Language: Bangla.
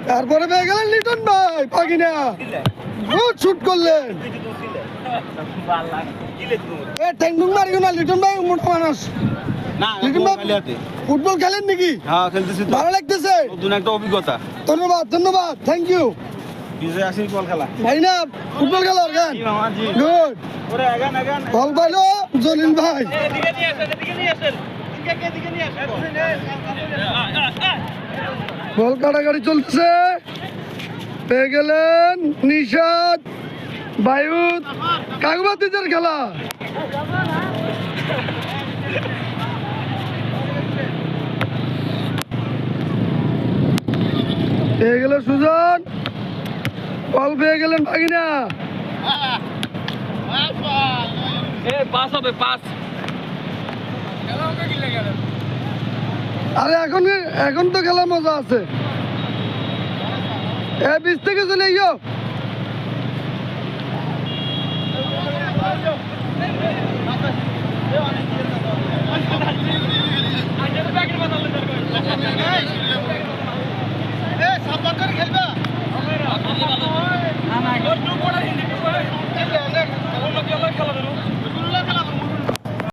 তারপরে পেয়ে গেলেন লিটন ভাই পাগিনা গুড শুট করলেন এ টেঙ্গুং মারিও না লিটন ভাই মোটা মানুষ না লিটন ভাই ফুটবল খেলেন নাকি হ্যাঁ খেলতেছি তো ভালো লাগতেছে নতুন একটা অভিজ্ঞতা ধন্যবাদ ধন্যবাদ থ্যাংক ইউ বিজয় আসি বল খেলা ভাই না ফুটবল খেলার গান জি মামা জি গুড ওরে আগান আগান বল পাইলো জলিল ভাই এদিকে নিয়ে আসেন এদিকে নিয়ে আসেন বল কাটাকাটি চলছে পেয়ে গেলেন নিশাদ বায়ুত কাগবাতিদের খেলা পেয়ে গেল সুজন বল পেয়ে গেলেন ভাগিনা পাস হবে পাস আরে এখন তো খেলা মজা আছে এ 20 থেকে চলে গিয়েও